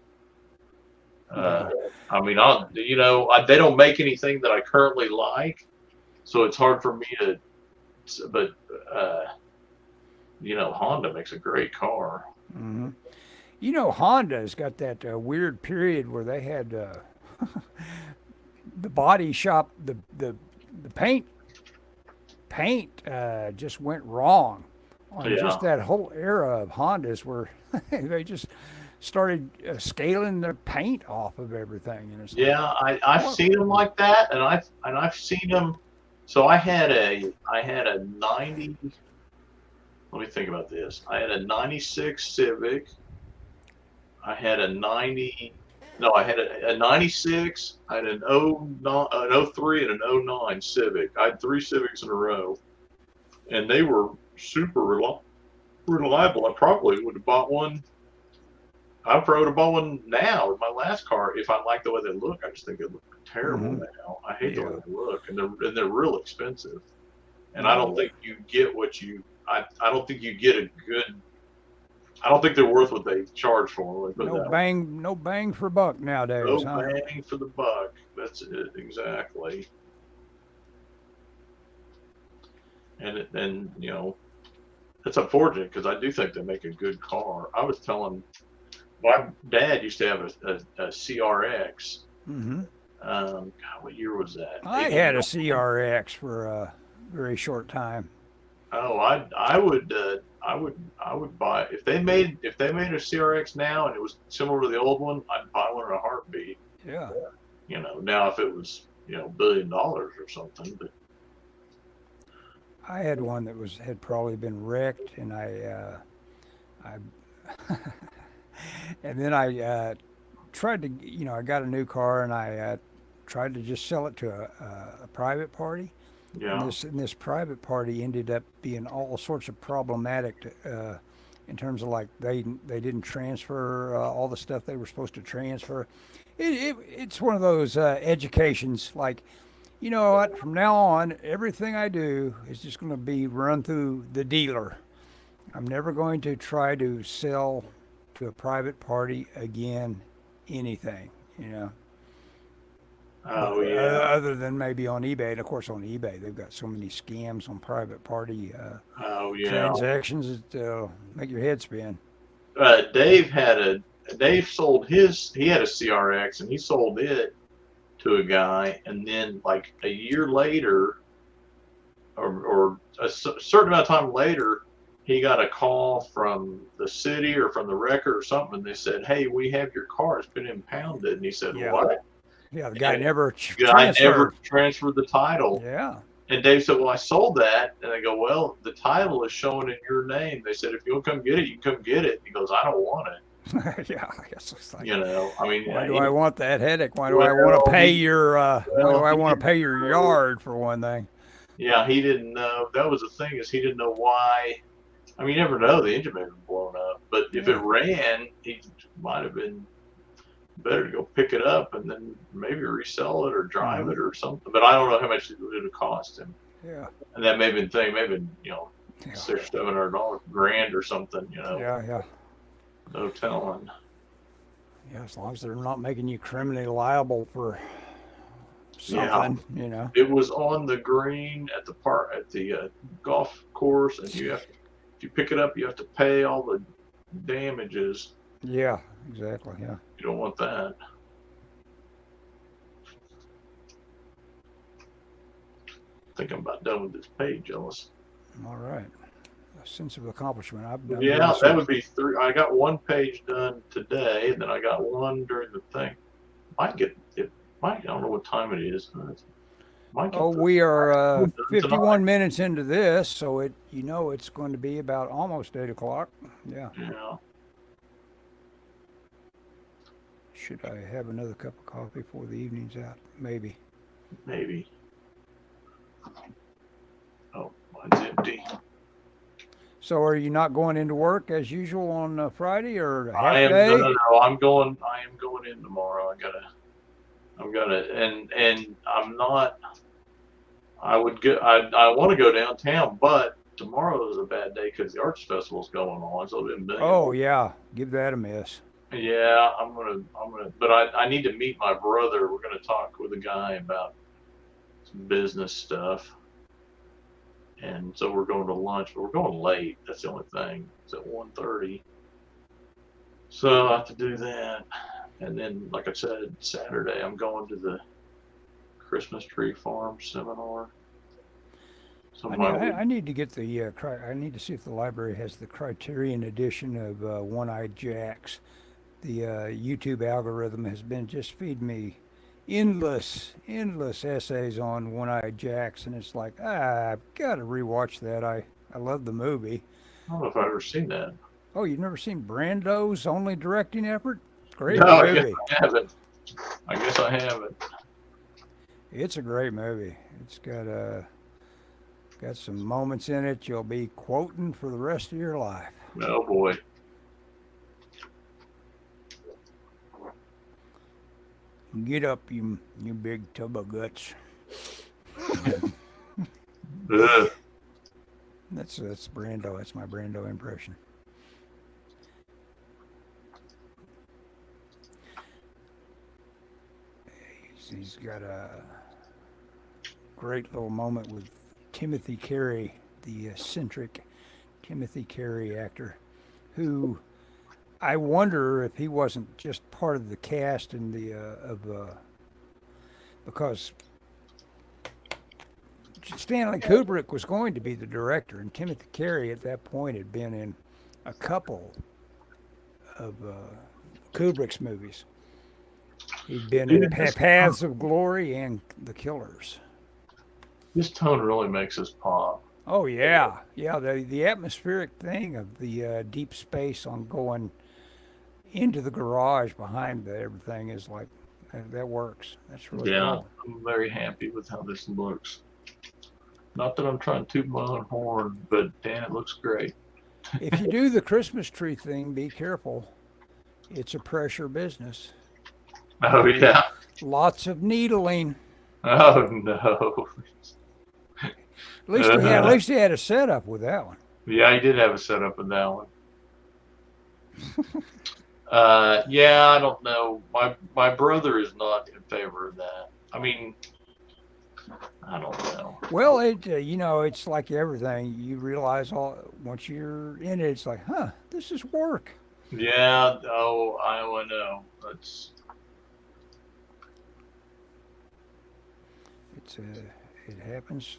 Uh, Yeah. I mean, they don't make anything that I currently like, so it's hard for me to, but, uh, Honda makes a great car. Hmm. Honda's got that weird period where they had the body shop, the paint just went wrong on Yeah. just that whole era of Hondas where they just started scaling the paint off of everything, and it's like, Yeah, I've what? seen them like that, and I've seen them. So I had a 90. Let me think about this. I had a 96 Civic. I had a 90. No, I had a 96. I had an 09, an 03, and an '09 Civic. I had three Civics in a row, and they were super reliable. I probably would have bought one. I probably would have bought one now with my last car if I like the way they look. I just think they look terrible Hmm. now. I hate the way Yeah, they look, and they're real expensive. And I yeah. don't think you get what you. I don't think you get a good. I don't think they're worth what they charge for them. Let me put it that way. No bang for buck nowadays, No huh? bang for the buck. That's it exactly. And it's unfortunate because I do think they make a good car. I was telling my dad used to have a CRX. Hmm. God, what year was that? I had a 89. CRX for a very short time. Oh, I would buy if they made a CRX now and it was similar to the old one, I'd buy one in a heartbeat. Yeah. Now if it was $1 billion or something, but I had one that had probably been wrecked, and I and then I tried to, I got a new car, and I tried to just sell it to a private party, and yeah, this private party ended up being all sorts of problematic, in terms of like they didn't transfer all the stuff they were supposed to transfer. It's one of those educations. Like, you know what? From now on, everything I do is just going to be run through the dealer. I'm never going to try to sell to a private party again anything. You know. Oh yeah. Other than maybe on eBay, and of course on eBay they've got so many scams on private party Oh yeah. transactions that make your head spin. Dave sold he had a CRX and he sold it to a guy, and then like a year later, or a certain amount of time later, he got a call from the city or from the record or something, and they said, "Hey, we have your car. It's been impounded." And he said, Yeah, "What?" yeah. The guy And never the guy never transferred. transferred the title. Yeah, And Dave said, "Well, I sold that." And I go, "Well, the title is showing in your name." They said, "If you'll come get it, you can come get it." He goes, "I don't want it." yeah. I guess it's like, You know, I mean, why do I want that headache? Why do I want well, to pay your? Why do well, I he want to didn't pay your know. yard for one thing? Yeah, he didn't know. That was the thing, is he didn't know why. I mean, you never know. The engine may have been blown up, but if it Yeah. ran, he might have been better to go pick it up and then maybe resell it or drive Hmm. it or something. But I don't know how much it would have cost him. Yeah. And that may have been thing, maybe Yeah. $600-700 grand or something. Yeah. Yeah. No telling. Yeah. As long as they're not making you criminally liable for Yeah, something, you know. it was on the green at the park at the golf course, and if you pick it up, you have to pay all the damages. Yeah. Exactly. Yeah. You don't want that. I think I'm about done with this page, Ellis. All right. A sense of accomplishment. I've done Yeah, doing that some. would be three. I got one page done today, and then I got one during the thing. Might get it. I don't know what time it is. Might Oh, get the we are one done tonight. 51 minutes into this, so it's going to be about almost 8 o'clock. Yeah. Yeah. Should I have another cup of coffee before the evening's out? Maybe. Maybe. Oh, mine's empty. So, are you not going into work as usual on Friday or a I half am no, day? no, no. I am going in tomorrow. I'm gonna, and I'm not. I would go. I want to go downtown, but tomorrow is a bad day because the arts festival's going on. So I'm doing. Oh, yeah. Give that a miss. Yeah, I'm gonna. But I need to meet my brother. We're gonna talk with a guy about some business stuff, and so we're going to lunch. But we're going late. That's the only thing. It's at 1:30. So I have to do that. And then, like I said, Saturday I'm going to the Christmas tree farm seminar. So I need to get the. I need to see if the library has the Criterion edition of One-Eyed Jacks. The YouTube algorithm has been just feeding me endless essays on One-Eyed Jacks, and it's like, I've got to rewatch that. I love the movie. I don't know if I've ever seen that. Oh, you've never seen Brando's only directing effort? Great No, I guess movie. I haven't. I guess I haven't. It's a great movie. It's got some moments in it you'll be quoting for the rest of your life. Oh boy. Get up, you big tub of guts. Ugh. That's Brando. That's my Brando impression. He's got a great little moment with Timothy Carey, the eccentric Timothy Carey actor, who I wonder if he wasn't just part of the cast in the because Stanley Kubrick was going to be the director, and Timothy Carey at that point had been in a couple of Kubrick's movies. He'd been in Paths of Glory and The Killers. This tone really makes us pop. Oh yeah, yeah. The atmospheric thing of the deep space on going into the garage behind everything is like that works. That's really Yeah, cool. I'm very happy with how this looks. Not that I'm trying to toot my own horn, but damn, it looks great. If you do the Christmas tree thing, be careful. It's a pressure business. Oh yeah. Lots of needling. Oh no. At least he had a setup with that one. Yeah, he did have a setup in that one. Yeah, I don't know. My brother is not in favor of that. I mean, I don't know. Well, it's like everything. You realize once you're in it, it's like, huh, this is work. Yeah. Oh, I know. That's. It happens.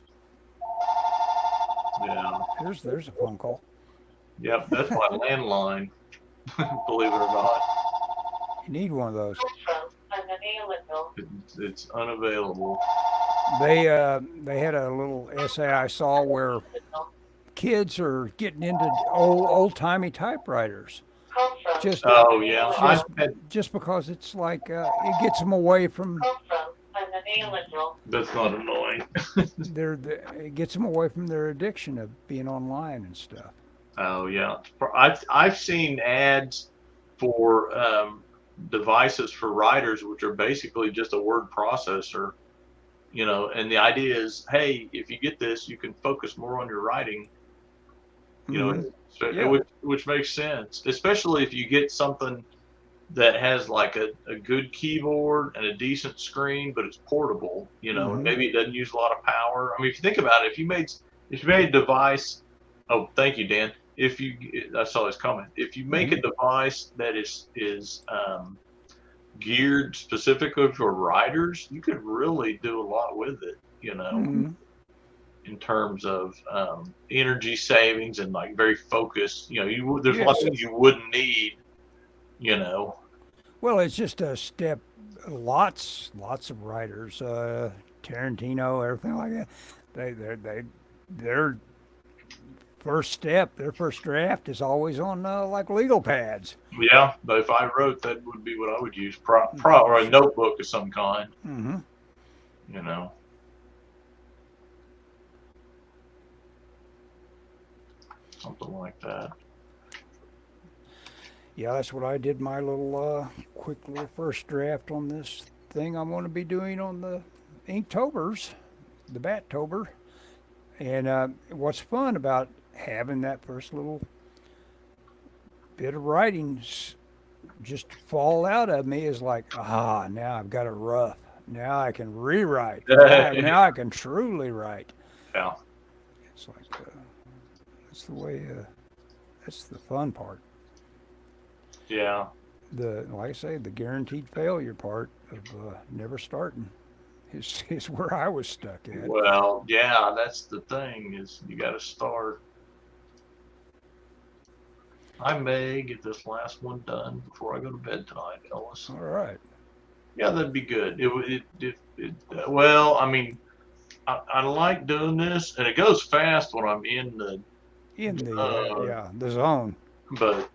Yeah. There's a phone call. Yep. That's my landline. Believe it or not, You need one of those. it's unavailable. They had a little essay I saw where kids are getting into old timey typewriters. Just Oh yeah. just because it's like it gets them away from That's not annoying. it gets them away from their addiction of being online and stuff. Oh yeah. I've seen ads for devices for writers, which are basically just a word processor. And the idea is, hey, if you get this, you can focus more on your writing. Mhm. So Yeah. which makes sense, especially if you get something that has like a good keyboard and a decent screen, but it's portable. And Mhm. maybe it doesn't use a lot of power. I mean, if you think about it, if you made a device, oh, thank you, Dan. I saw his comment. If you make a Mhm. device that is geared specifically for writers, you could really do a lot with it. Mhm. In terms of energy savings and like very focused. There's a lot of Yes. things you wouldn't need. You know. Well, it's just a step. Lots of writers, Tarantino, everything like that. Their their first draft is always on like legal pads. Yeah, but if I wrote, that would be what I would use, or a notebook of some kind. Mm-hmm. You know. Something like that. Yeah, that's what I did. My little quick little first draft on this thing I'm going to be doing on the Inktober's, the Battober. And what's fun about having that first little bit of writing just fall out of me is like, now I've got a rough. Now I can rewrite. Now I can truly write. Yeah. It's like that's the way. That's the fun part. Yeah. Like I say, the guaranteed failure part of never starting is where I was stuck at. Well, yeah, that's the thing is you got to start. I may get this last one done before I go to bed tonight, Ellis. All right. Yeah, that'd be good. Well, I mean, I like doing this, and it goes fast when I'm in the The zone. but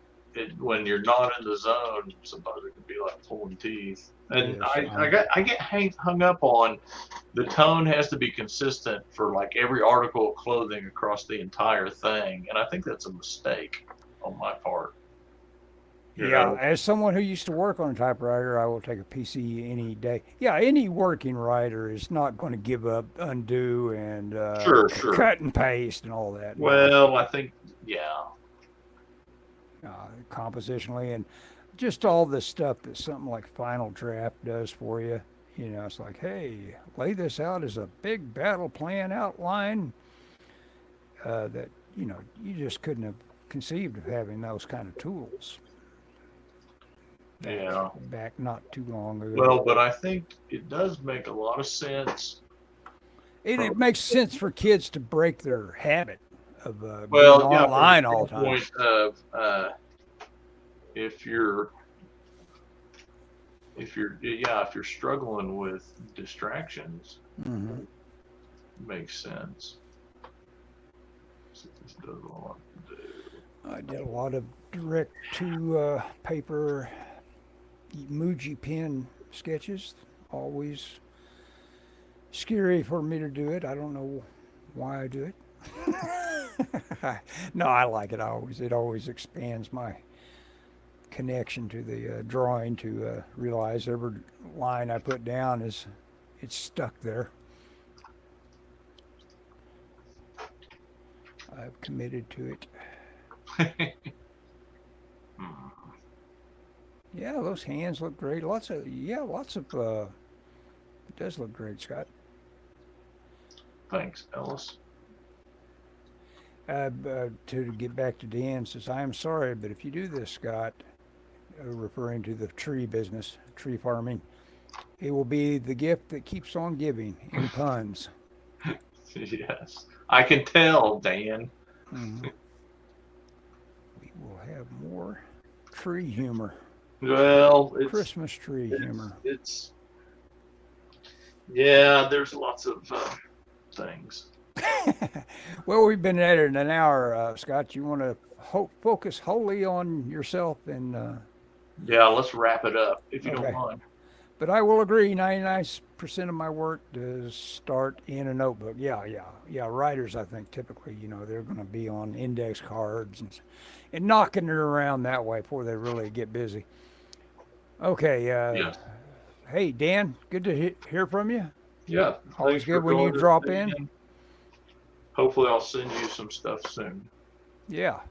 when you're not in the zone, sometimes it can be like pulling teeth. And Yes. I get hung up on the tone has to be consistent for like every article of clothing across the entire thing, and I think that's a mistake on my part. Yeah, as someone who used to work on a typewriter, I will take a PC any day. Yeah, any working writer is not going to give up, undo, and Sure. cut and paste and all that. Well, I think, yeah. Compositionally and just all the stuff that something like Final Draft does for you. It's like, hey, lay this out as a big battle plan outline that, you just couldn't have conceived of having those kind of tools. Back not too long ago. Well, but I think it does make a lot of sense. It makes sense for kids to break their habit of being Yeah, online from all the the time. Point of if you're struggling with distractions, Mm-hmm. it makes sense. So this does a lot to do. I did a lot of direct to paper Muji pen sketches. Always scary for me to do it. I don't know why I do it. No, I like it. It always expands my connection to the drawing to realize every line I put down it's stuck there. I've committed to it. Hmm. Yeah, those hands look great. Lots of. It does look great, Scott. Thanks, Ellis. To get back to Dan, says I am sorry, but if you do this, Scott, referring to the tree business, tree farming, it will be the gift that keeps on giving in puns. Yes, I can tell, Dan. Mhm. We will have more tree humor, Well, Christmas tree humor. it's yeah. There's lots of things. Well, we've been at it an hour, Scott. You want to focus wholly on yourself and Yeah, let's wrap it up if you don't okay. mind. But I will agree, 99% of my work does start in a notebook. Yeah. Writers, I think, typically, they're going to be on index cards and knocking it around that way before they really get busy. Okay. Yes. Hey, Dan, good to hear from you. Yeah. Always Thanks for good when you joining us, drop in. Dan. Hopefully, I'll send you some stuff soon. Yeah.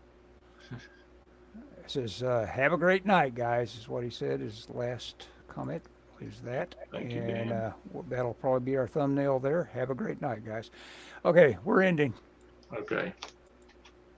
It says, have a great night, guys, is what he said, his last comment. Is that, Thank you, and Dan. that'll probably be our thumbnail there. Have a great night, guys. Okay, we're ending. Okay.